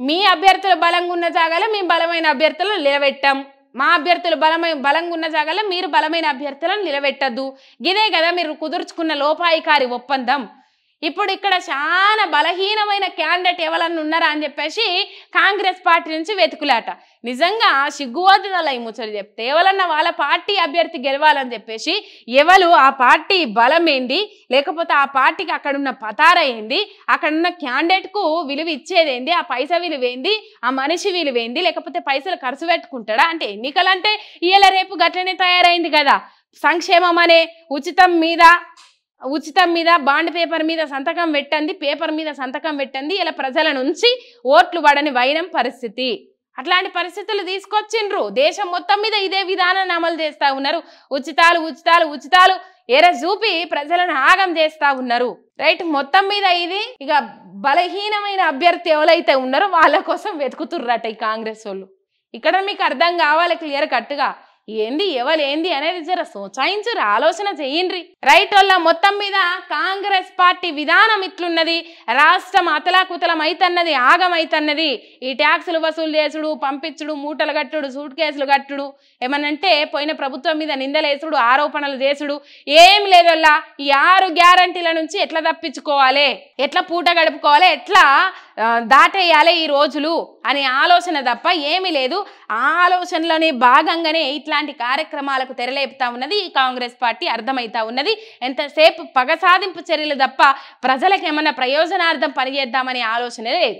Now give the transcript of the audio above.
మీ అభ్యర్థులు బలంగా ఉన్న జాగాలో మేము బలమైన అభ్యర్థులను నిలబెట్టాం, మా అభ్యర్థులు బలంగా ఉన్న జాగాలో మీరు బలమైన అభ్యర్థులను నిలబెట్టద్దు. ఇదే కదా మీరు కుదుర్చుకున్న లోపాయికారి ఒప్పందం. ఇప్పుడు ఇక్కడ చాలా బలహీనమైన క్యాండిడేట్ ఎవరన్నా ఉన్నారా అని చెప్పేసి కాంగ్రెస్ పార్టీ నుంచి వెతుకులాట. నిజంగా సిగ్గువద్దుదల ఈ ముచ్చట చెప్తే ఎవరన్నా వాళ్ళ పార్టీ అభ్యర్థి గెలవాలని చెప్పేసి ఎవరు ఆ పార్టీ బలం ఏంది, లేకపోతే ఆ పార్టీకి అక్కడున్న పతార ఏంది, అక్కడున్న క్యాండిడేట్కు విలువ ఇచ్చేదేంది, ఆ పైసా విలువ ఏంది, ఆ మనిషి విలువ ఏంది, లేకపోతే పైసలు ఖర్చు పెట్టుకుంటాడా అంటే ఎన్నికలంటే ఇవాళ రేపు గట్లనే తయారైంది కదా. సంక్షేమం అనే ఉచితం మీద బాండ్ పేపర్ మీద సంతకం పెట్టండి, పేపర్ మీద సంతకం పెట్టండి, ఇలా ప్రజల నుంచి ఓట్లు పడని వైనం పరిస్థితి. అట్లాంటి పరిస్థితులు తీసుకొచ్చిండ్రు. దేశం మొత్తం మీద ఇదే విధానాన్ని అమలు చేస్తూ ఉన్నారు. ఉచితాలు ఉచితాలు ఉచితాలు ఎర చూపి ప్రజలను ఆగం చేస్తూ ఉన్నారు. రైట్, మొత్తం మీద ఇది ఇక బలహీనమైన అభ్యర్థి ఎవరైతే ఉన్నారో వాళ్ళ కోసం వెతుకుతుర్రట ఈ కాంగ్రెస్ వాళ్ళు. ఇక్కడ మీకు అర్థం కావాలి క్లియర్ కట్గా ఏంది ఎవరు ఏంది అనేది జర సోచాయించురు, ఆలోచన చెయ్యండి. రైట్ వల్ల మొత్తం మీద కాంగ్రెస్ పార్టీ విధానం ఇట్లున్నది. రాష్ట్రం అతలాకుతలం అయితన్నది, ఆగమైతన్నది. ఈ ట్యాక్సులు వసూలు చేసుడు, పంపించుడు, మూటలు కట్టుడు, సూట్ కేసులు కట్టుడు, ఏమనంటే పోయిన ప్రభుత్వం మీద నిందలేసుడు, ఆరోపణలు చేసుడు ఏం లేదల్లా. ఈ 6 గ్యారంటీల నుంచి ఎట్లా తప్పించుకోవాలి, ఎట్లా పూట గడుపుకోవాలి, ఎట్లా దాటేయాలి ఈ రోజులు అనే ఆలోచన తప్ప ఏమీ లేదు. ఆ ఆలోచనలోనే భాగంగానే ఇట్లాంటి కార్యక్రమాలకు తెరలేపుతా ఉన్నది ఈ కాంగ్రెస్ పార్టీ. అర్థమైతా ఉన్నది ఎంతసేపు పగ సాధింపు చర్యలు తప్ప ప్రజలకు ఏమన్నా ప్రయోజనార్థం పనిచేద్దామనే ఆలోచన లేదు.